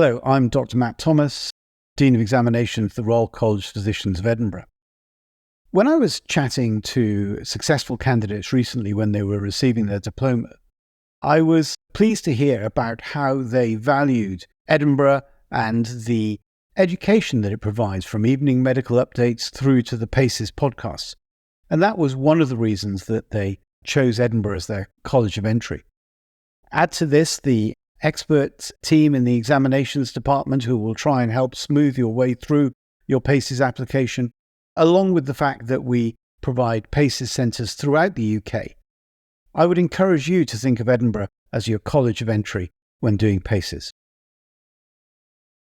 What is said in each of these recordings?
Hello, I'm Dr. Matt Thomas, Dean of Examination for the Royal College of Physicians of Edinburgh. When I was chatting to successful candidates recently when they were receiving their diploma, I was pleased to hear about how they valued Edinburgh and the education that it provides, from evening medical updates through to the PACES podcasts. And that was one of the reasons that they chose Edinburgh as their college of entry. Add to this the expert team in the examinations department who will try and help smooth your way through your PACES application, along with the fact that we provide PACES centres throughout the UK. I would encourage you to think of Edinburgh as your college of entry when doing PACES.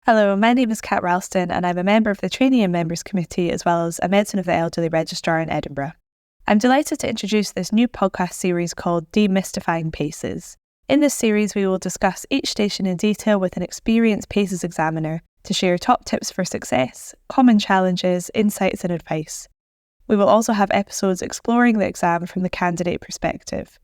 Hello, my name is Kat Ralston and I'm a member of the Training and Members Committee as well as a Medicine of the Elderly Registrar in Edinburgh. I'm delighted to introduce this new podcast series called Demystifying PACES. In this series, we will discuss each station in detail with an experienced PACES examiner to share top tips for success, common challenges, insights and advice. We will also have episodes exploring the exam from the candidate perspective.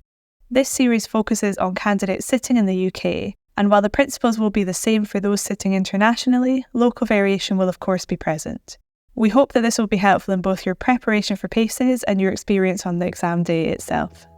This series focuses on candidates sitting in the UK, and while the principles will be the same for those sitting internationally, local variation will of course be present. We hope that this will be helpful in both your preparation for PACES and your experience on the exam day itself.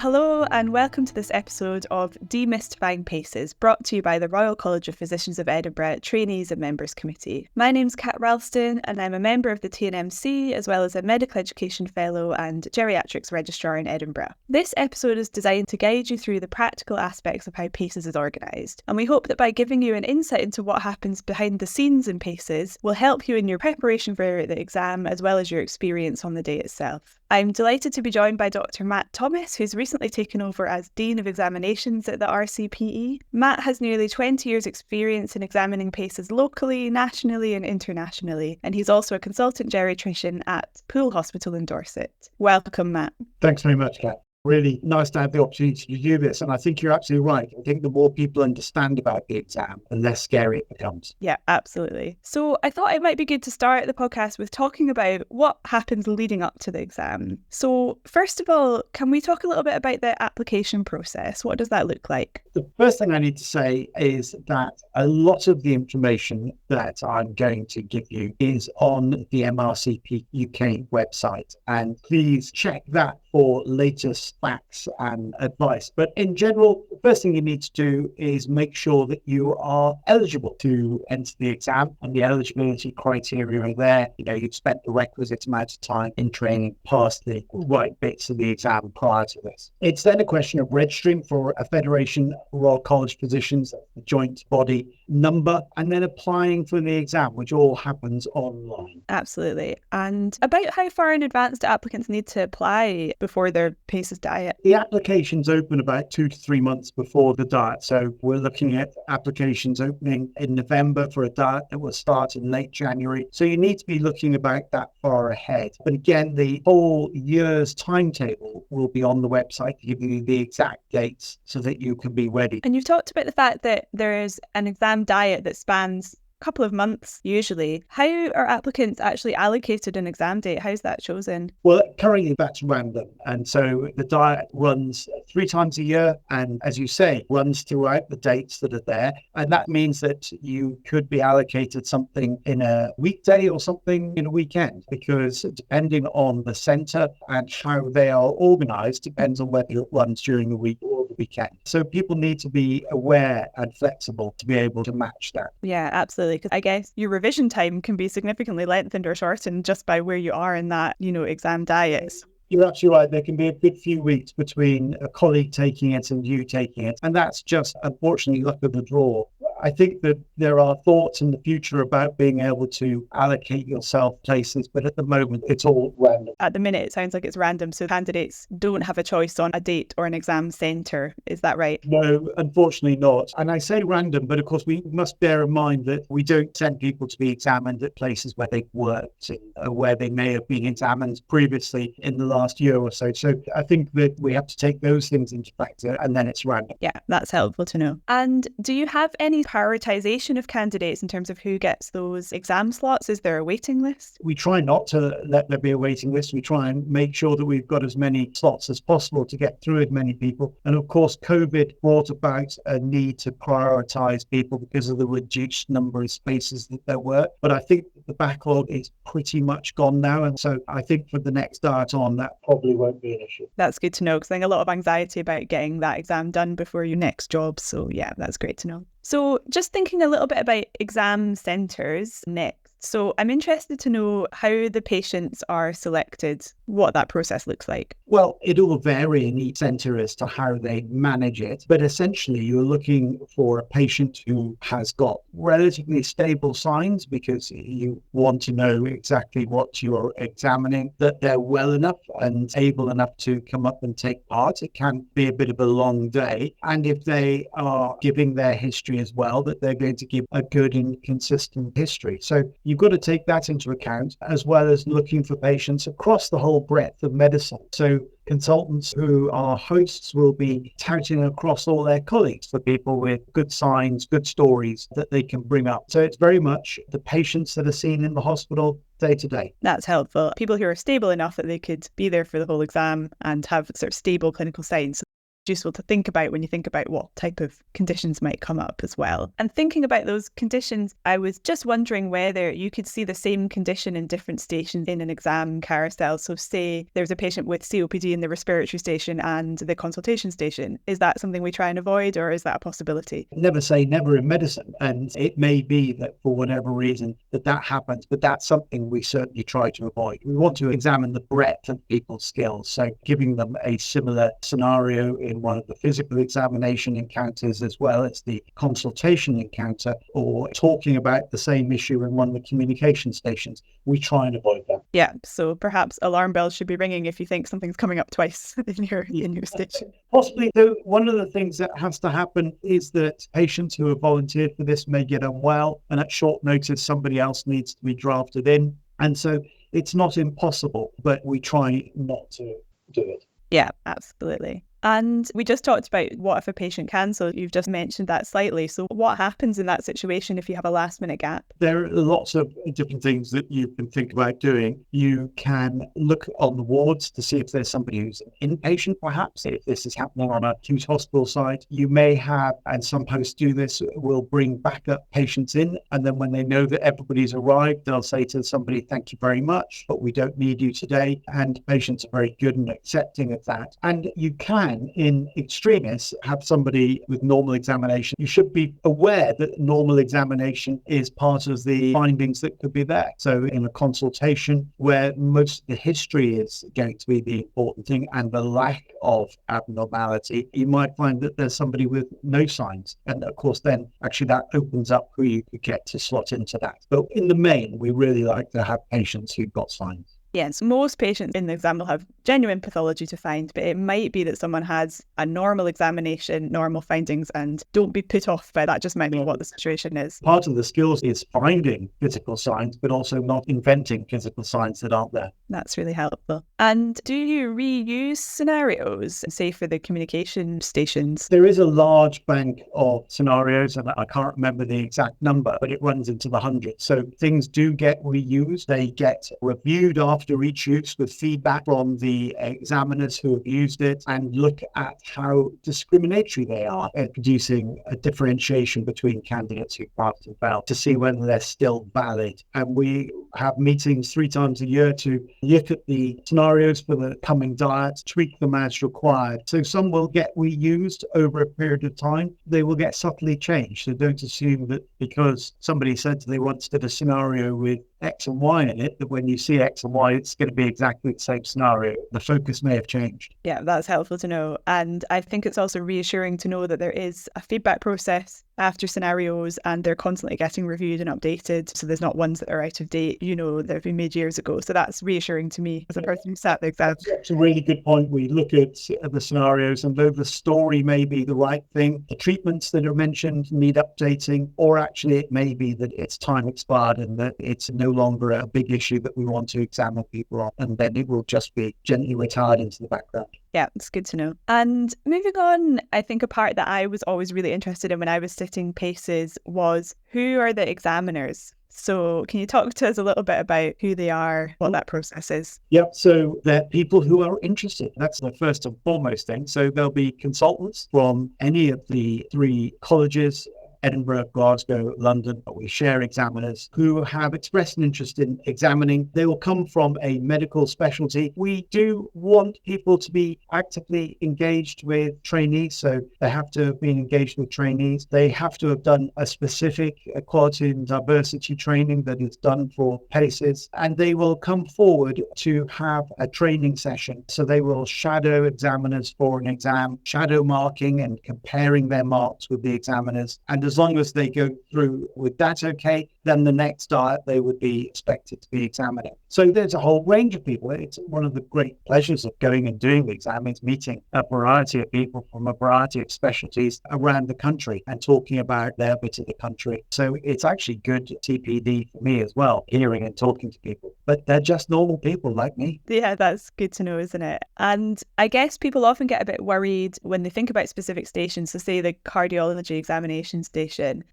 Hello and welcome to this episode of Demystifying PACES, brought to you by the Royal College of Physicians of Edinburgh Trainees and Members Committee. My name's Kat Ralston and I'm a member of the TNMC as well as a Medical Education Fellow and Geriatrics Registrar in Edinburgh. This episode is designed to guide you through the practical aspects of how PACES is organised, and we hope that by giving you an insight into what happens behind the scenes in PACES will help you in your preparation for the exam as well as your experience on the day itself. I'm delighted to be joined by Dr. Matt Thomas, who's recently taken over as Dean of Examinations at the RCPE. Matt has nearly 20 years' experience in examining PACES locally, nationally and internationally, and he's also a Consultant Geriatrician at Poole Hospital in Dorset. Welcome, Matt. Thanks very much, Kat. Really nice to have the opportunity to do this. And I think you're absolutely right. I think the more people understand about the exam, the less scary it becomes. Yeah, absolutely. So I thought it might be good to start the podcast with talking about what happens leading up to the exam. So first of all, can we talk a little bit about the application process? What does that look like? The first thing I need to say is that a lot of the information that I'm going to give you is on the MRCP UK website. And please check that for latest facts and advice. But in general, the first thing you need to do is make sure that you are eligible to enter the exam, and the eligibility criteria are there. You've spent the requisite amount of time in training, past the right bits of the exam prior to this. It's then a question of registering for a Federation Royal College Physicians, the joint body number, and then applying for the exam, which all happens online. Absolutely. And about how far in advance do applicants need to apply before their PACES diet? The applications open about 2 to 3 months before the diet. So we're looking at applications opening in November for a diet that will start in late January. So you need to be looking about that far ahead. But again, the whole year's timetable will be on the website to give you the exact dates so that you can be ready. And you've talked about the fact that there is an exam diet that spans couple of months usually. How are applicants actually allocated an exam date? How's that chosen? Well, currently that's random. And so the diet runs 3 times a year and, as you say, runs throughout the dates that are there. And that means that you could be allocated something in a weekday or something in a weekend, because depending on the centre and how they are organised depends on whether it runs during the week or the weekend. So people need to be aware and flexible to be able to match that. Yeah, absolutely. Because I guess your revision time can be significantly lengthened or shortened just by where you are in that, exam diet. You're absolutely right. There can be a good few weeks between a colleague taking it and you taking it. And that's just, unfortunately, luck of the draw. I think that there are thoughts in the future about being able to allocate yourself places, but at the moment it's all random. At the minute, it sounds like it's random, so candidates don't have a choice on a date or an exam centre. Is that right? No, unfortunately not. And I say random, but of course we must bear in mind that we don't send people to be examined at places where they've worked, where they may have been examined previously in the last year or so. So I think that we have to take those things into factor, and then it's random. Yeah, that's helpful to know. And do you have any prioritisation of candidates in terms of who gets those exam slots? Is there a waiting list? We try not to let there be a waiting list. We try and make sure that we've got as many slots as possible to get through as many people. And of course, COVID brought about a need to prioritise people because of the reduced number of spaces that there were. But I think the backlog is pretty much gone now. And so I think for the next start on, that probably won't be an issue. That's good to know, because I think a lot of anxiety about getting that exam done before your next job. So yeah, that's great to know. So just thinking a little bit about exam centres next. So I'm interested to know how the patients are selected, what that process looks like. Well, it will vary in each centre as to how they manage it. But essentially, you're looking for a patient who has got relatively stable signs, because you want to know exactly what you're examining, that they're well enough and able enough to come up and take part. It can be a bit of a long day. And if they are giving their history as well, that they're going to give a good and consistent history. So you've got to take that into account, as well as looking for patients across the whole breadth of medicine. So consultants who are hosts will be touting across all their colleagues for people with good signs, good stories that they can bring up. So it's very much the patients that are seen in the hospital day to day. That's helpful. People who are stable enough that they could be there for the whole exam and have sort of stable clinical signs. Useful to think about when you think about what type of conditions might come up as well. And thinking about those conditions, I was just wondering whether you could see the same condition in different stations in an exam carousel. So say there's a patient with COPD in the respiratory station and the consultation station. Is that something we try and avoid, or is that a possibility? Never say never in medicine. And it may be that for whatever reason that happens, but that's something we certainly try to avoid. We want to examine the breadth of people's skills. So giving them a similar scenario in one of the physical examination encounters as well as the consultation encounter, or talking about the same issue in one of the communication stations. We try and avoid that. Yeah, so perhaps alarm bells should be ringing if you think something's coming up twice in your station. Possibly, though, one of the things that has to happen is that patients who have volunteered for this may get unwell, and at short notice somebody else needs to be drafted in. And so it's not impossible, but we try not to do it. Yeah, absolutely. And we just talked about what if a patient cancels. You've just mentioned that slightly. So what happens in that situation if you have a last minute gap? There are lots of different things that you can think about doing. You can look on the wards to see if there's somebody who's an inpatient, perhaps, if this is happening on a acute hospital site. You may have, and some posts do this, will bring backup patients in. And then when they know that everybody's arrived, they'll say to somebody, thank you very much, but we don't need you today. And patients are very good and accepting of that. And you can, in extremis, have somebody with normal examination. You should be aware that normal examination is part of the findings that could be there. So in a consultation where most of the history is going to be the important thing and the lack of abnormality, you might find that there's somebody with no signs. And of course, then actually that opens up who you could get to slot into that. But in the main, we really like to have patients who've got signs. Yes, most patients in the exam will have genuine pathology to find, but it might be that someone has a normal examination, normal findings, and don't be put off by that. Just might be what the situation is. Part of the skills is finding physical signs, but also not inventing physical signs that aren't there. That's really helpful. And do you reuse scenarios, say for the communication stations? There is a large bank of scenarios, and I can't remember the exact number, but it runs into the hundreds. So things do get reused. They get reviewed after each use with feedback from the examiners who have used it, and look at how discriminatory they are at producing a differentiation between candidates who passed and failed to see whether they're still valid. And we have meetings 3 times a year to look at the scenarios for the coming diet, tweak them as required. So some will get reused over a period of time. They will get subtly changed. So don't assume that because somebody said they once did a scenario with X and Y in it, that when you see X and Y, it's going to be exactly the same scenario. The focus may have changed. Yeah, that's helpful to know. And I think it's also reassuring to know that there is a feedback process after scenarios, and they're constantly getting reviewed and updated. So there's not ones that are out of date, that have been made years ago. So that's reassuring to me as a person who sat the exam. That's a really good point. We look at the scenarios, and though the story may be the right thing, the treatments that are mentioned need updating, or actually it may be that it's time expired and that it's no longer a big issue that we want to examine people on, and then it will just be gently retired into the background. Yeah, it's good to know. And moving on, I think a part that I was always really interested in when I was sitting PACES was, who are the examiners? So can you talk to us a little bit about who they are, what that process is? Yep. So they're people who are interested. That's the first and foremost thing. So there'll be consultants from any of the 3 colleges, Edinburgh, Glasgow, London. We share examiners who have expressed an interest in examining. They will come from a medical specialty. We do want people to be actively engaged with trainees. So they have to have been engaged with trainees. They have to have done a specific equality and diversity training that is done for PACES. And they will come forward to have a training session. So they will shadow examiners for an exam, shadow marking and comparing their marks with the examiners. And as long as they go through with that okay, then the next diet they would be expected to be examining. So there's a whole range of people. It's one of the great pleasures of going and doing the exam is meeting a variety of people from a variety of specialties around the country and talking about their bit of the country. So it's actually good TPD for me as well, hearing and talking to people. But they're just normal people like me. Yeah, that's good to know, isn't it? And I guess people often get a bit worried when they think about specific stations, so say the cardiology examination station,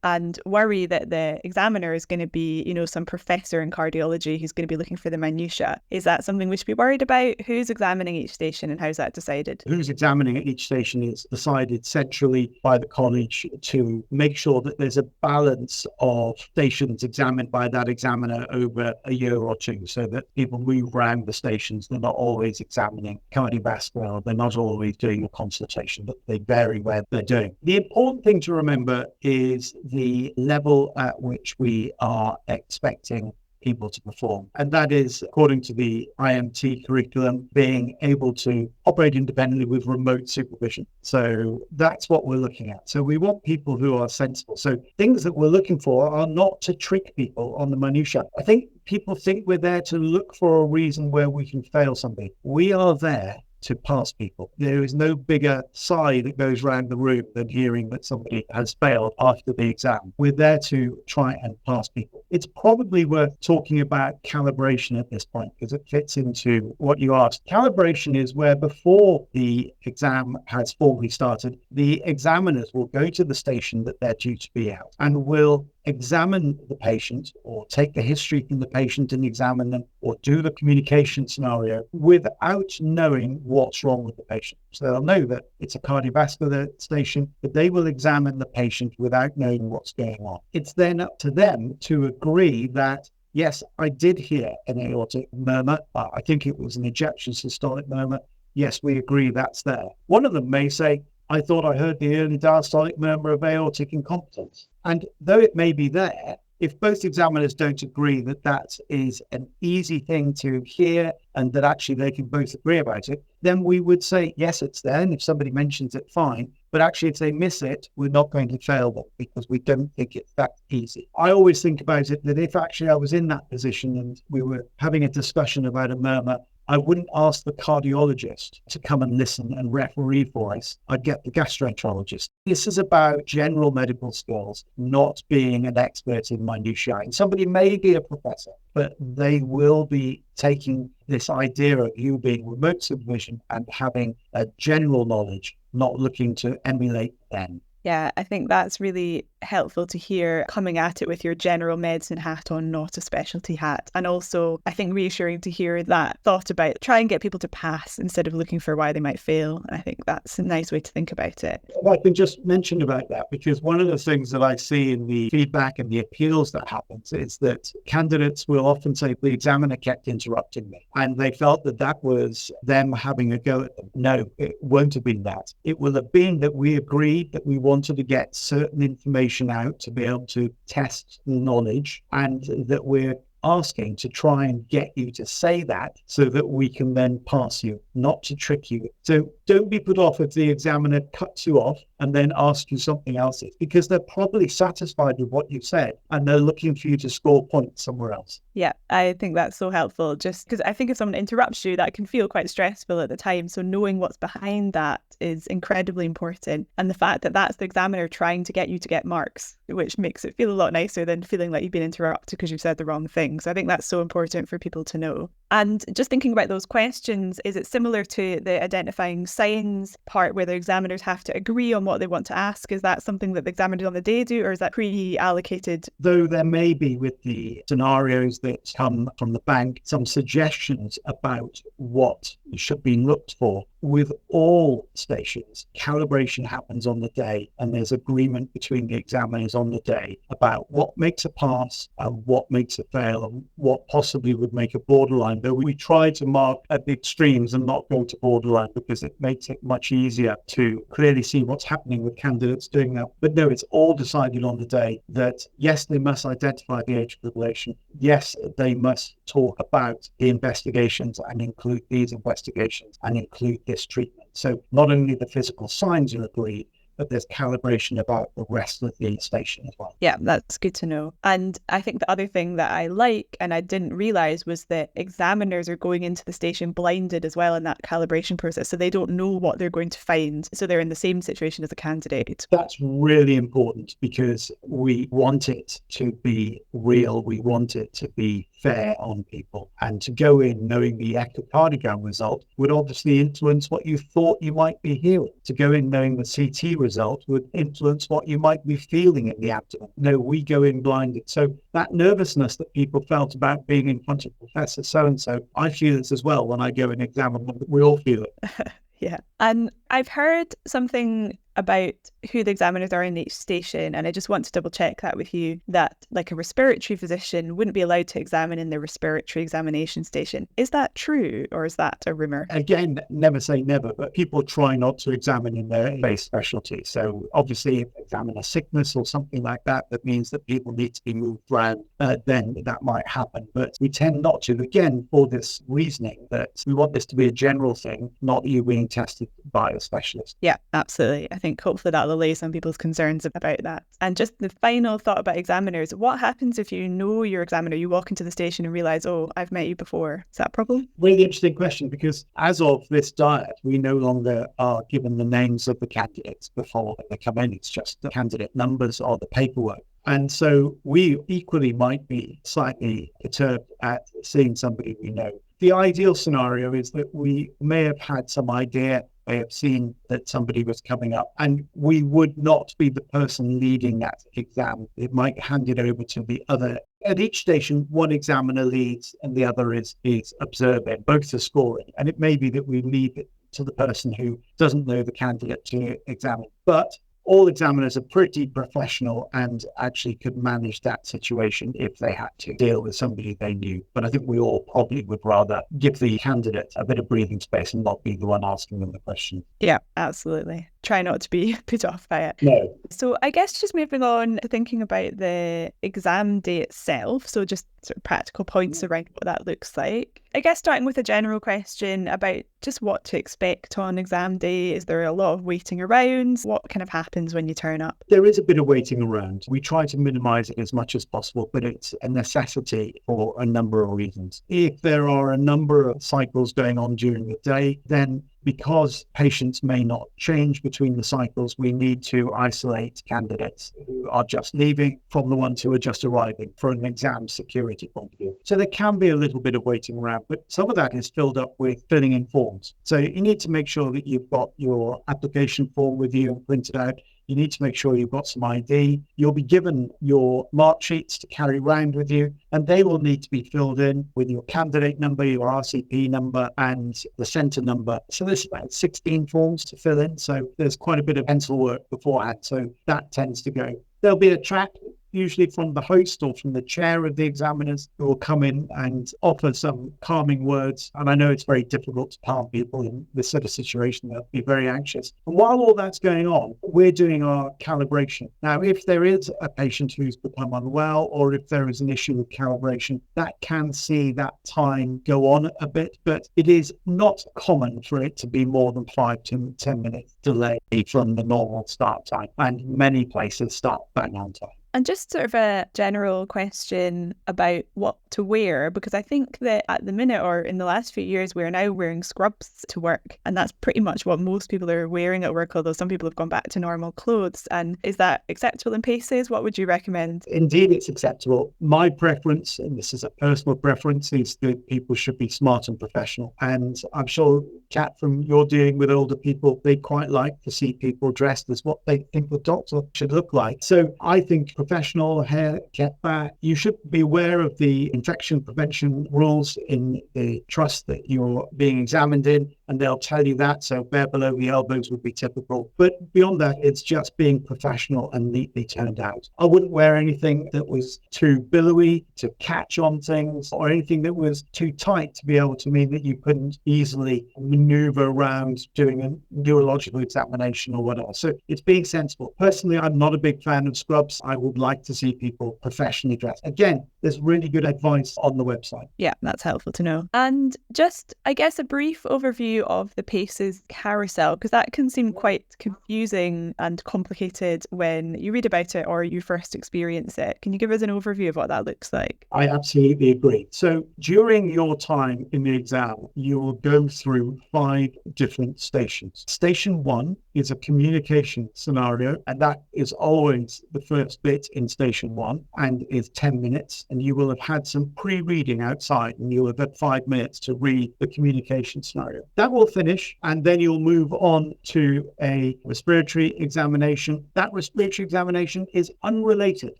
and worry that the examiner is going to be, some professor in cardiology who's going to be looking for the minutiae. Is that something we should be worried about? Who's examining each station and how's that decided? Who's examining at each station is decided centrally by the college to make sure that there's a balance of stations examined by that examiner over a year or two, so that people move around the stations. They're not always examining cardiovascular, they're not always doing a consultation, but they vary where they're doing. The important thing to remember is the level at which we are expecting people to perform. And that is, according to the IMT curriculum, being able to operate independently with remote supervision. So that's what we're looking at. So we want people who are sensible. So things that we're looking for are not to trick people on the minutiae. I think people think we're there to look for a reason where we can fail somebody. We are there to pass people. There is no bigger sigh that goes around the room than hearing that somebody has failed after the exam. We're there to try and pass people. It's probably worth talking about calibration at this point because it fits into what you asked. Calibration is where before the exam has formally started, the examiners will go to the station that they're due to be at and will examine the patient or take the history from the patient and examine them or do the communication scenario without knowing what's wrong with the patient. So they'll know that it's a cardiovascular station, but they will examine the patient without knowing what's going on. It's then up to them to agree that, yes, I did hear an aortic murmur. I think it was an ejection systolic murmur. Yes, we agree that's there. One of them may say, I thought I heard the early diastolic murmur of aortic incompetence. And though it may be there, if both examiners don't agree that that is an easy thing to hear and that actually they can both agree about it, then we would say, yes, it's there. And if somebody mentions it, fine. But actually, if they miss it, we're not going to fail them because we don't think it's that easy. I always think about it that if actually I was in that position and we were having a discussion about a murmur, I wouldn't ask the cardiologist to come and listen and referee for us. I'd get the gastroenterologist. This is about general medical skills, not being an expert in minutiae. And somebody may be a professor, but they will be taking this idea of you being remote supervision and having a general knowledge, not looking to emulate them. Yeah, I think that's really helpful to hear, coming at it with your general medicine hat on, not a specialty hat. And also, I think reassuring to hear that thought about try and get people to pass instead of looking for why they might fail. And I think that's a nice way to think about it. I can just mention about that because one of the things that I see in the feedback and the appeals that happens is that candidates will often say the examiner kept interrupting me and they felt that that was them having a go at them. No, it won't have been that. It will have been that we agreed that we wanted to get certain information out to be able to test knowledge and that we're asking to try and get you to say that so that we can then pass you, not to trick you. So don't be put off if the examiner cuts you off and then asks you something else, because they're probably satisfied with what you've said and they're looking for you to score points somewhere else. Yeah, I think that's so helpful, just because I think if someone interrupts you, that can feel quite stressful at the time. So knowing what's behind that is incredibly important. And the fact that that's the examiner trying to get you to get marks, which makes it feel a lot nicer than feeling like you've been interrupted because you've said the wrong thing. So I think that's so important for people to know. And just thinking about those questions, is it similar to the identifying signs part where the examiners have to agree on what they want to ask? Is that something that the examiners on the day do, or is that pre-allocated? Though there may be, with the scenarios that come from the bank, some suggestions about what should be looked for, with all stations, calibration happens on the day, and there's agreement between the examiners on the day about what makes a pass and what makes a fail and what possibly would make a borderline. Though we try to mark at the extremes and not go to borderline, because it makes it much easier to clearly see what's happening with candidates doing that. But no, it's all decided on the day that yes, they must identify the atrial fibrillation. Yes, they must talk about the investigations and include these investigations and include this treatment. So not only the physical signs are agreed, but there's calibration about the rest of the station as well. Yeah, that's good to know. And I think the other thing that I like, and I didn't realise, was that examiners are going into the station blinded as well in that calibration process. So they don't know what they're going to find. So they're in the same situation as a candidate. That's really important, because we want it to be real. We want it to be fair on people. And to go in knowing the echocardiogram result would obviously influence what you thought you might be hearing. To go in knowing the CT result would influence what you might be feeling in the abdomen. No, we go in blinded. So that nervousness that people felt about being in front of Professor so-and-so, I feel this as well when I go and examine them. We all feel it. Yeah. And I've heard something about who the examiners are in each station, and I just want to double check that with you, that like a respiratory physician wouldn't be allowed to examine in the respiratory examination station. Is that true, or is that a rumour? Again, never say never, but people try not to examine in their base specialty. So obviously, if they examine a sickness or something like that, that means that people need to be moved around, then that might happen. But we tend not to, again, for this reasoning that we want this to be a general thing, not you being tested by a specialist. Yeah, absolutely. I think hopefully that'll allay some people's concerns about that. And just the final thought about examiners, what happens if you know your examiner, you walk into the station and realise, oh, I've met you before? Is that a problem? Really interesting question, because as of this diet, we no longer are given the names of the candidates before they come in. It's just the candidate numbers or the paperwork. And so we equally might be slightly perturbed at seeing somebody we know. The ideal scenario is that we may have had some idea, may have seen that somebody was coming up, and we would not be the person leading that exam. It might hand it over to the other. At each station, one examiner leads and the other is observing. Both are scoring. And it may be that we leave it to the person who doesn't know the candidate to examine. But all examiners are pretty professional and actually could manage that situation if they had to deal with somebody they knew. But I think we all probably would rather give the candidate a bit of breathing space and not be the one asking them the question. Yeah, absolutely. Try not to be put off by it. No. So I guess just moving on to thinking about the exam day itself, so just sort of practical points around what that looks like. I guess starting with a general question about just what to expect on exam day. Is there a lot of waiting around? What kind of happens when you turn up? There is a bit of waiting around. We try to minimise it as much as possible, but it's a necessity for a number of reasons. If there are a number of cycles going on during the day, then because patients may not change between the cycles, we need to isolate candidates who are just leaving from the ones who are just arriving for an exam security point of view. So there can be a little bit of waiting around, but some of that is filled up with filling in forms. So you need to make sure that you've got your application form with you and printed out. You need to make sure you've got some ID. You'll be given your mark sheets to carry around with you, and they will need to be filled in with your candidate number, your RCPE number, and the centre number. So there's about 16 forms to fill in. So there's quite a bit of pencil work beforehand. So that tends to go. There'll be a track, usually from the host or from the chair of the examiners, who will come in and offer some calming words. And I know it's very difficult to calm people in this sort of situation. They'll be very anxious. And while all that's going on, we're doing our calibration. Now, if there is a patient who's become unwell, or if there is an issue with calibration, that can see that time go on a bit, but it is not common for it to be more than 5 to 10 minutes delay from the normal start time. And many places start bang on time. And just sort of a general question about what to wear, because I think that at the minute or in the last few years, we're now wearing scrubs to work. And that's pretty much what most people are wearing at work, although some people have gone back to normal clothes. And is that acceptable in PACES? What would you recommend? Indeed, it's acceptable. My preference, and this is a personal preference, is that people should be smart and professional. And I'm sure, Kat, from your dealing with older people, they quite like to see people dressed as what they think the doctor should look like. So I think professional, hair kept back. You should be aware of the infection prevention rules in the trust that you're being examined in, and they'll tell you that. So bare below the elbows would be typical. But beyond that, it's just being professional and neatly turned out. I wouldn't wear anything that was too billowy to catch on things, or anything that was too tight to be able to mean that you couldn't easily maneuver around doing a neurological examination or whatever. So it's being sensible. Personally, I'm not a big fan of scrubs. I would like to see people professionally dressed. Again, there's really good advice on the website. Yeah, that's helpful to know. And just, I guess, a brief overview of the PACES carousel, because that can seem quite confusing and complicated when you read about it or you first experience it. Can you give us an overview of what that looks like? I absolutely agree. So during your time in the exam, you will go through 5 different stations. Station 1 is a communication scenario, and that is always the first bit in station 1 and is 10 minutes. And you will have had some pre-reading outside, and you'll have had 5 minutes to read the communication scenario. That will finish, and then you'll move on to a respiratory examination. That respiratory examination is unrelated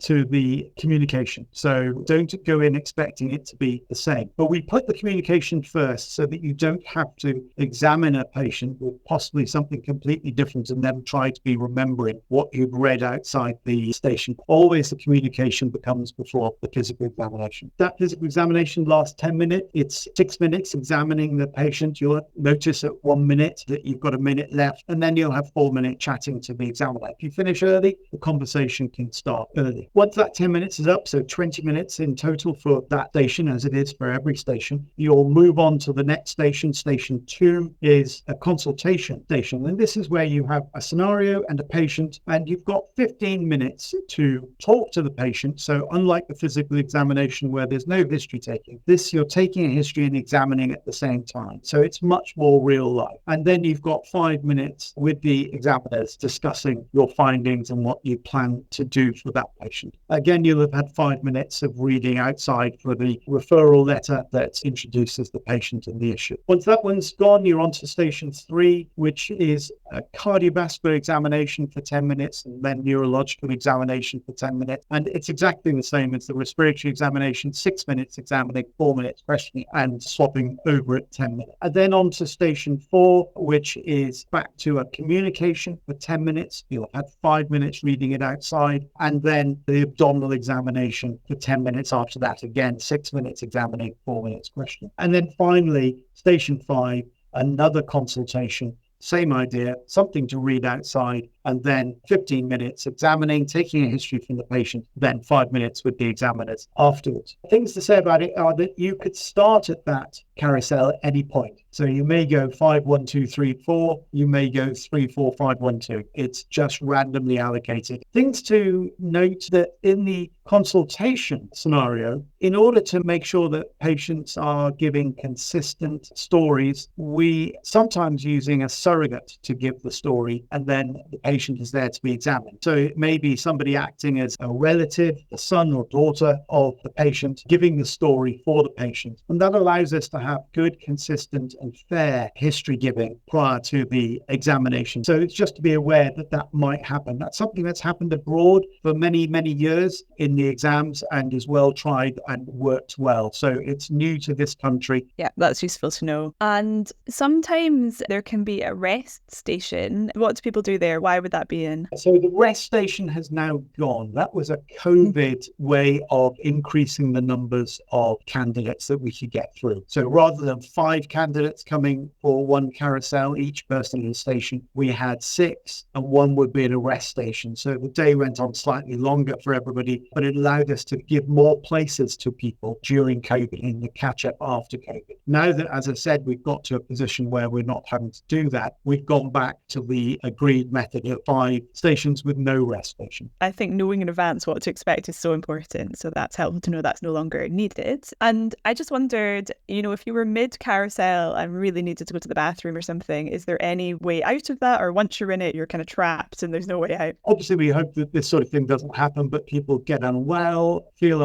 to the communication, so don't go in expecting it to be the same. But we put the communication first so that you don't have to examine a patient with possibly something completely different and then try to be remembering what you've read outside the station. Always the communication becomes before the physical examination. That physical examination lasts 10 minutes. It's 6 minutes examining the patient. You'll notice at 1 minute that you've got a minute left, and then you'll have 4 minutes chatting to the examiner. If you finish early, the conversation can start early. Once that 10 minutes is up, so 20 minutes in total for that station, as it is for every station, you'll move on to the next station. Station 2 is a consultation station, and this is where you have a scenario and a patient, and you've got 15 minutes to talk to the patient. So unlike the physical examination where there's no history taking, this you're taking a history and examining at the same time. So it's much more real life. And then you've got 5 minutes with the examiners discussing your findings and what you plan to do for that patient. Again, you'll have had 5 minutes of reading outside for the referral letter that introduces the patient and the issue. Once that one's gone, you're on to station 3, which is a cardiovascular examination for 10 minutes and then neurological examination for 10 minutes. And it's exactly the same as the respiratory examination, 6 minutes examining, 4 minutes questioning and swapping over at 10 minutes. And then on to station 4, which is back to a communication for 10 minutes. You'll have 5 minutes reading it outside, and then the abdominal examination for 10 minutes after that. Again, 6 minutes examining, 4 minutes questioning. And then finally, station 5, another consultation. Same idea, something to read outside, and then 15 minutes examining, taking a history from the patient, then 5 minutes with the examiners afterwards. Things to say about it are that you could start at that carousel at any point. So you may go 5, 1, 2, 3, 4. You may go 3, 4, 5, 1, 2. It's just randomly allocated. Things to note that in the consultation scenario, in order to make sure that patients are giving consistent stories, we sometimes using a surrogate to give the story, and then the patient is there to be examined. So it may be somebody acting as a relative, the son or daughter of the patient, giving the story for the patient. And that allows us to have good, consistent and fair history giving prior to the examination. So it's just to be aware that that might happen. That's something that's happened abroad for many, many years in the exams and is well tried and worked well. So it's new to this country. Yeah, that's useful to know. And sometimes there can be a rest station. What do people do there? Why would that be in? So the rest station has now gone. That was a COVID way of increasing the numbers of candidates that we could get through. So rather than 5 candidates coming for one carousel, each person in the station, we had 6, and one would be in a rest station. So the day went on slightly longer for everybody, but it allowed us to give more places to people during COVID in the catch-up after COVID. Now that, as I said, we've got to a position where we're not having to do that, we've gone back to the agreed method have 5 stations with no rest station. I think knowing in advance what to expect is so important. So that's helpful to know that's no longer needed. And I just wondered, if you were mid carousel and really needed to go to the bathroom or something, is there any way out of that? Or once you're in it, you're kind of trapped and there's no way out? Obviously, we hope that this sort of thing doesn't happen, but people get unwell, feel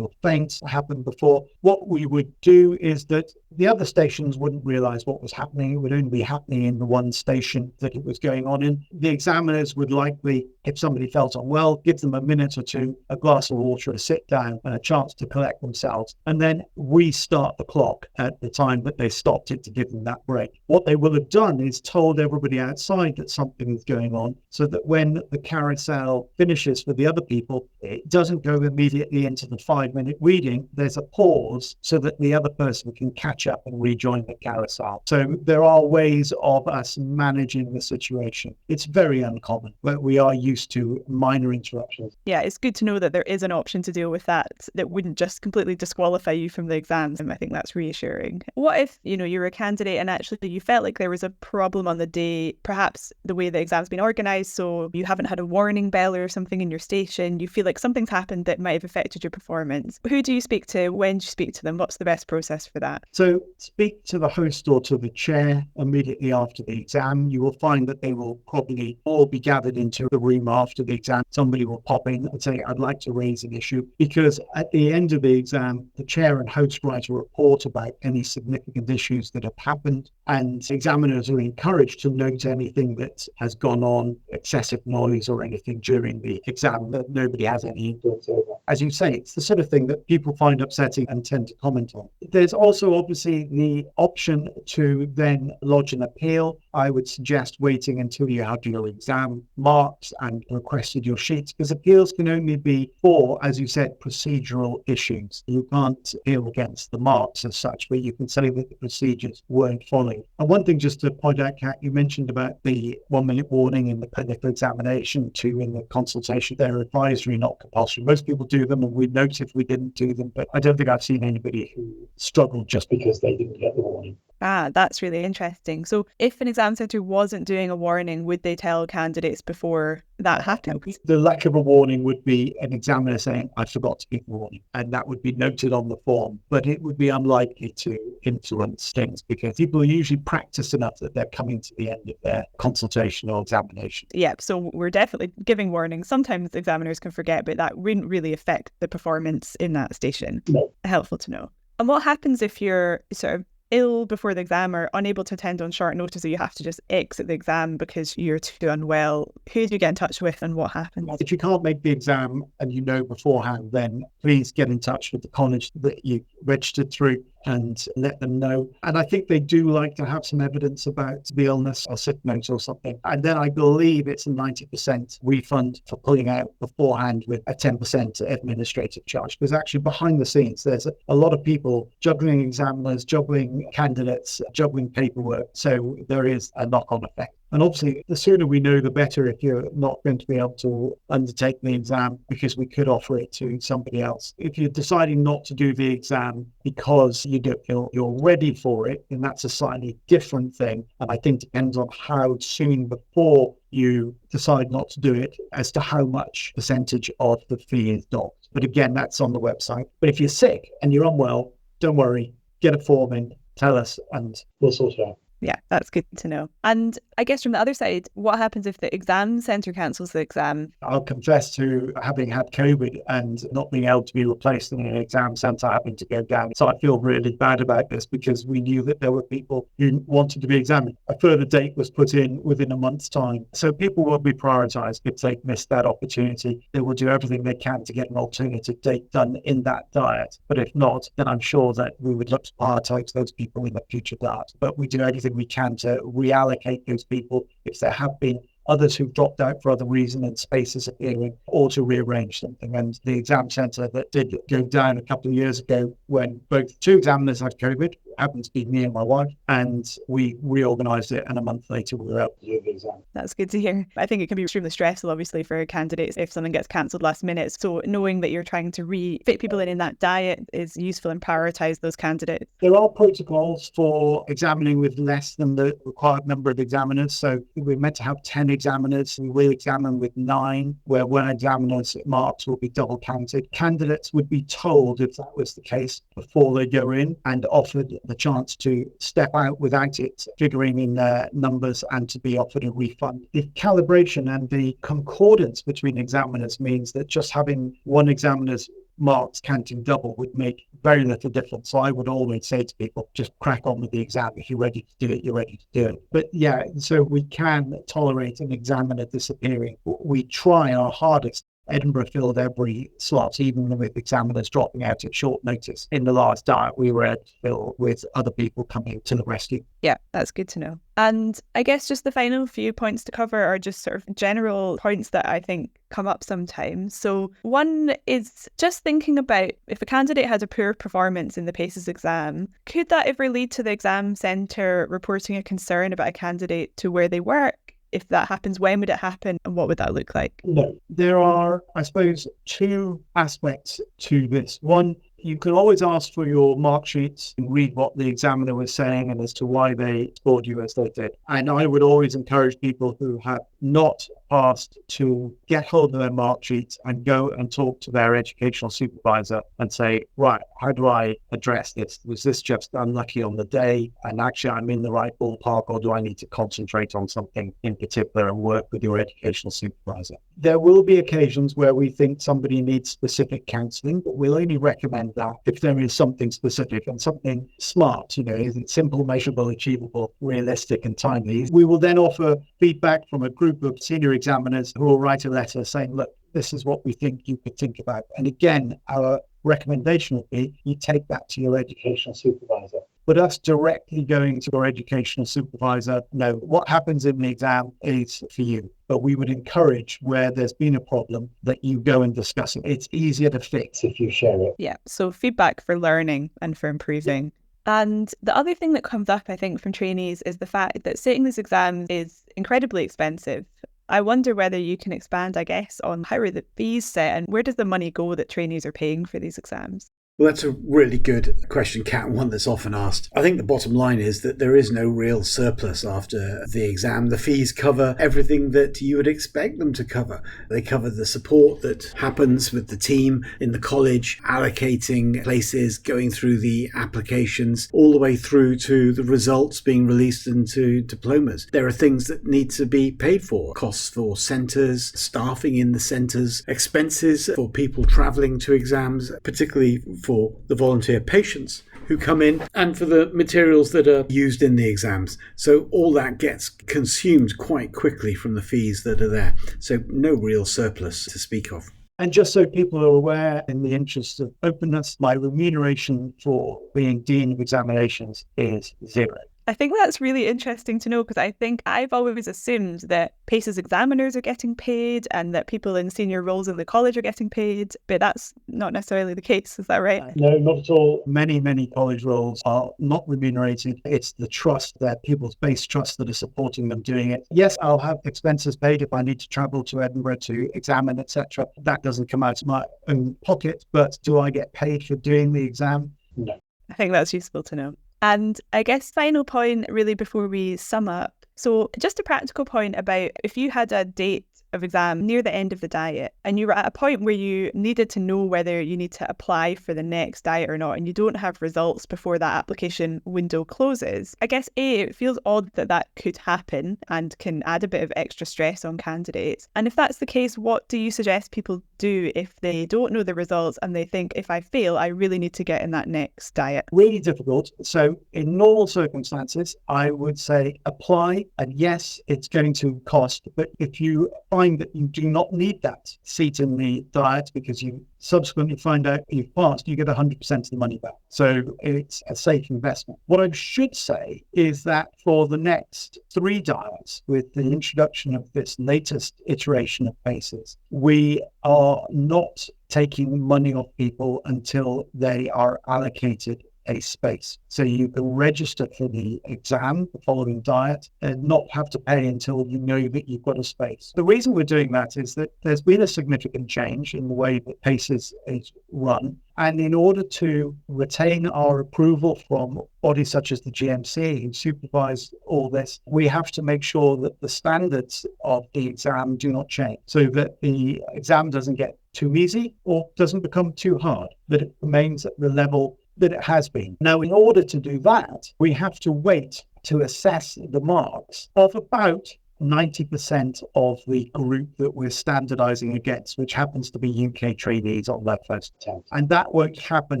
faint, happened before. What we would do is that the other stations wouldn't realise what was happening. It would only be happening in the one station that it was going on in. The examiners would likely, if somebody felt unwell, give them a minute or two, a glass of water, a sit down, and a chance to collect themselves, and then restart the clock at the time that they stopped it to give them that break. What they will have done is told everybody outside that something is going on, so that when the carousel finishes for the other people, it doesn't go immediately into the 5-minute reading. There's a pause so that the other person can catch up and rejoin the carousel. So there are ways of us managing the situation. It's very uncommon, but we are used to minor interruptions. Yeah, it's good to know that there is an option to deal with that wouldn't just completely disqualify you from the exams. And I think that's reassuring. What if, you were a candidate and actually you felt like there was a problem on the day, perhaps the way the exam's been organised, so you haven't had a warning bell or something in your station, you feel like something's happened that might have affected your performance. Who do you speak to? When do you speak to them? What's the best process for that? So speak to the host or to the chair immediately after the exam. You will find that they will probably all be gathered into the room after the exam. Somebody will pop in and say, I'd like to raise an issue, because at the end of the exam, the chair and host write a report about any significant issues that have happened, and examiners are encouraged to note anything that has gone on, excessive noise or anything during the exam that nobody has any influence over. As you say, it's the sort of thing that people find upsetting and tend to comment on. There's also obviously the option to then lodge an appeal. I would suggest waiting until you have your exam marked and requested your sheets, because appeals can only be for, as you said, procedural issues. You can't appeal against the marks as such, but you can say that the procedures weren't followed. And one thing just to point out, Kat, you mentioned about the 1-minute warning in the clinical examination, 2 in the consultation. They're advisory, not compulsory. Most people do them and we'd note if we didn't do them, but I don't think I've seen anybody who struggled just because they didn't get the warning. Ah, that's really interesting. So if an exam centre wasn't doing a warning, would they tell candidates before that happened? The lack of a warning would be an examiner saying, I forgot to give a warning. And that would be noted on the form. But it would be unlikely to influence things, because people are usually practiced enough that they're coming to the end of their consultation or examination. Yeah, so we're definitely giving warnings. Sometimes examiners can forget, but that wouldn't really affect the performance in that station. No. Helpful to know. And what happens if you're sort of ill before the exam or unable to attend on short notice, or you have to just exit the exam because you're too unwell? Who do you get in touch with and what happens? If you can't make the exam and you know beforehand, then please get in touch with the college that you registered through and let them know. And I think they do like to have some evidence about the illness or sick notes or something. And then I believe it's a 90% refund for pulling out beforehand with a 10% administrative charge. Because actually behind the scenes, there's a lot of people juggling examiners, juggling candidates, juggling paperwork. So there is a knock-on effect. And obviously, the sooner we know, the better if you're not going to be able to undertake the exam, because we could offer it to somebody else. If you're deciding not to do the exam because you don't feel you're ready for it, then that's a slightly different thing. And I think depends on how soon before you decide not to do it as to how much percentage of the fee is docked. But again, that's on the website. But if you're sick and you're unwell, don't worry, get a form in, tell us, and we'll sort it out. Yeah, that's good to know. And I guess from the other side, what happens if the exam centre cancels the exam? I'll confess to having had COVID and not being able to be replaced in an exam centre, having to go down. So I feel really bad about this, because we knew that there were people who wanted to be examined. A further date was put in within a month's time. So people will be prioritised if they missed that opportunity. They will do everything they can to get an alternative date done in that diet. But if not, then I'm sure that we would look to prioritise those people in the future diet. But we do everything we can to reallocate those people if there have been others who've dropped out for other reasons and spaces appearing, or to rearrange something. And the exam centre that did go down a couple of years ago, when both 2 examiners had COVID, happened to be me and my wife, and we reorganised it, and a month later we were able to do the exam. That's good to hear. I think it can be extremely stressful, obviously, for candidates if something gets cancelled last minute. So knowing that you're trying to fit people in that diet is useful, and prioritise those candidates. There are protocols for examining with less than the required number of examiners. So we're meant to have 10 examiners, we will examine with 9, where one examiner's marks will be double counted. Candidates would be told, if that was the case, before they go in, and offered the chance to step out without it figuring in their numbers and to be offered a refund. The calibration and the concordance between examiners means that just having one examiner's marks counting double would make very little difference. So I would always say to people, just crack on with the exam. If you're ready to do it, you're ready to do it. But yeah, so we can tolerate an examiner disappearing. We try our hardest. Edinburgh filled every slot, even with examiners dropping out at short notice. In the last diet, we were able to fill with other people coming to the rescue. Yeah, that's good to know. And I guess just the final few points to cover are just sort of general points that I think come up sometimes. So one is just thinking about if a candidate has a poor performance in the PACES exam, could that ever lead to the exam centre reporting a concern about a candidate to where they work? If that happens, when would it happen and what would that look like? No, there are, I suppose, 2 aspects to this. One, you can always ask for your mark sheets and read what the examiner was saying and as to why they scored you as they did. And I would always encourage people who have not passed to get hold of their mark sheets and go and talk to their educational supervisor and say, right, how do I address this? Was this just unlucky on the day? And actually, I'm in the right ballpark, or do I need to concentrate on something in particular and work with your educational supervisor? There will be occasions where we think somebody needs specific counselling, but we'll only recommend that if there is something specific and something smart, is it simple, measurable, achievable, realistic and timely. We will then offer feedback from a group of senior examiners who will write a letter saying, look, this is what we think you could think about. And again, our recommendation would be you take that to your educational supervisor. But us directly going to our educational supervisor, no, what happens in the exam is for you. But we would encourage, where there's been a problem, that you go and discuss it. It's easier to fix if you share it. Yeah, so feedback for learning and for improving. Yeah. And the other thing that comes up, I think, from trainees is the fact that sitting these exams is incredibly expensive. I wonder whether you can expand, I guess, on how are the fees set and where does the money go that trainees are paying for these exams? Well, that's a really good question, Kat, one that's often asked. I think the bottom line is that there is no real surplus after the exam. The fees cover everything that you would expect them to cover. They cover the support that happens with the team in the college, allocating places, going through the applications, all the way through to the results being released into diplomas. There are things that need to be paid for. Costs for centres, staffing in the centres, expenses for people travelling to exams, particularly for the volunteer patients who come in, and for the materials that are used in the exams. So all that gets consumed quite quickly from the fees that are there. So no real surplus to speak of. And just so people are aware, in the interest of openness, my remuneration for being Dean of Examinations is 0. I think that's really interesting to know, because I think I've always assumed that PACES examiners are getting paid and that people in senior roles in the college are getting paid, but that's not necessarily the case. Is that right? No, not at all. Many college roles are not remunerated. It's the trust, their pupils-based trust, that are supporting them doing it. Yes, I'll have expenses paid if I need to travel to Edinburgh to examine, etc. That doesn't come out of my own pocket, but do I get paid for doing the exam? No. I think that's useful to know. And I guess final point really before we sum up. So just a practical point about if you had a date of exam near the end of the diet and you were at a point where you needed to know whether you need to apply for the next diet or not, and you don't have results before that application window closes, I guess it feels odd that that could happen and can add a bit of extra stress on candidates. And if that's the case, what do you suggest people do if they don't know the results and they think, if I fail, I really need to get in that next diet? Really difficult. So in normal circumstances, I would say apply, and yes, it's going to cost, but if you find that you do not need that seat in the diet because you subsequently find out you've passed, you get 100% of the money back. So it's a safe investment. What I should say is that for the next 3 diets, with the introduction of this latest iteration of PACES, we are not taking money off people until they are allocated a space. So you can register for the exam, the following diet, and not have to pay until you know that you've got a space. The reason we're doing that is that there's been a significant change in the way that PACES is run. And in order to retain our approval from bodies such as the GMC, who supervise all this, we have to make sure that the standards of the exam do not change, so that the exam doesn't get too easy or doesn't become too hard, that it remains at the level that it has been. Now, in order to do that, we have to wait to assess the marks of about 90% of the group that we're standardizing against, which happens to be UK trainees on their first attempt. And that won't happen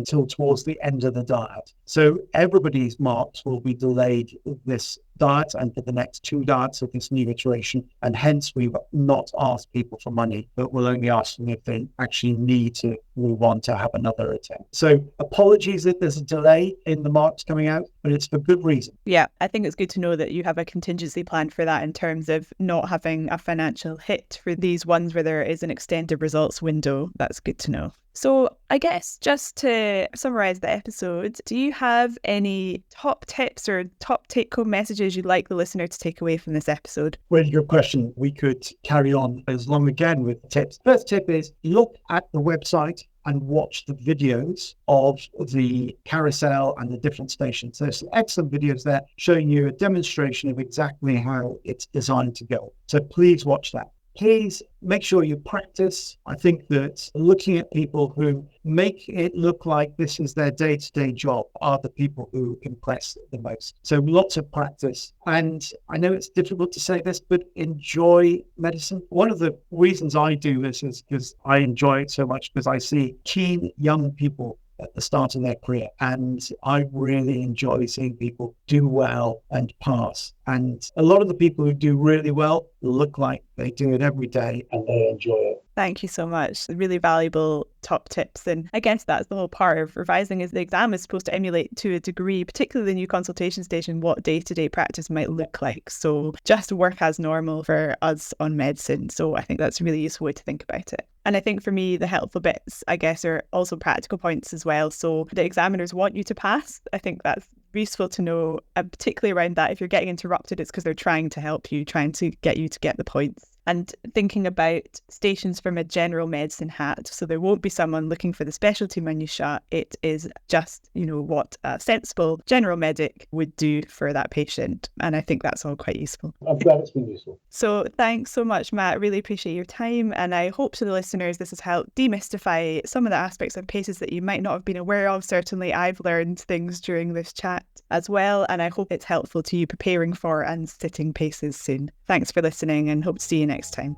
until towards the end of the diet. So everybody's marks will be delayed this diet and for the next 2 diets of this new iteration. And hence we've not asked people for money, but we'll only ask them if they actually need to move on to have another attempt. So apologies if there's a delay in the marks coming out, but it's for good reason. Yeah, I think it's good to know that you have a contingency plan for that in terms of not having a financial hit for these ones where there is an extended results window. That's good to know. So I guess just to summarise the episode, do you have any top tips or top take-home messages you'd like the listener to take away from this episode? Well, your question, we could carry on as long again with tips. First tip is look at the website and watch the videos of the carousel and the different stations. There's some excellent videos there showing you a demonstration of exactly how it's designed to go. So please watch that. Please make sure you practice. I think that looking at people who make it look like this is their day-to-day job are the people who impress the most. So lots of practice. And I know it's difficult to say this, but enjoy medicine. One of the reasons I do this is because I enjoy it so much, because I see keen young people at the start of their career. And I really enjoy seeing people do well and pass. And a lot of the people who do really well look like they do it every day and they enjoy it. Thank you so much. Really valuable top tips. And I guess that's the whole part of revising, is the exam is supposed to emulate to a degree, particularly the new consultation station, what day-to-day practice might look like. So just work as normal for us on medicine. So I think that's a really useful way to think about it. And I think for me, the helpful bits, I guess, are also practical points as well. So the examiners want you to pass. I think that's useful to know, and particularly around that, if you're getting interrupted, it's because they're trying to help you, trying to get you to get the points. And thinking about stations from a general medicine hat. So there won't be someone looking for the specialty minutiae. It is just, what a sensible general medic would do for that patient. And I think that's all quite useful. I'm glad it's been useful. So thanks so much, Matt. Really appreciate your time. And I hope to the listeners this has helped demystify some of the aspects of PACES that you might not have been aware of. Certainly I've learned things during this chat as well. And I hope it's helpful to you preparing for and sitting PACES soon. Thanks for listening and hope to see you next time.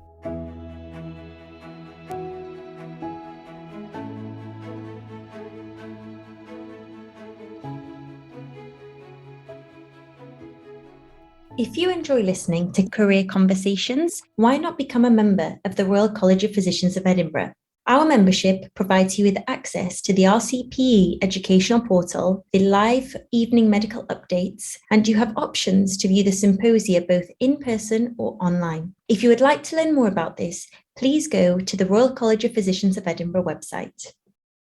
If you enjoy listening to Career Conversations, why not become a member of the Royal College of Physicians of Edinburgh? Our membership provides you with access to the RCPE educational portal, the live evening medical updates, and you have options to view the symposia both in person or online. If you would like to learn more about this, please go to the Royal College of Physicians of Edinburgh website.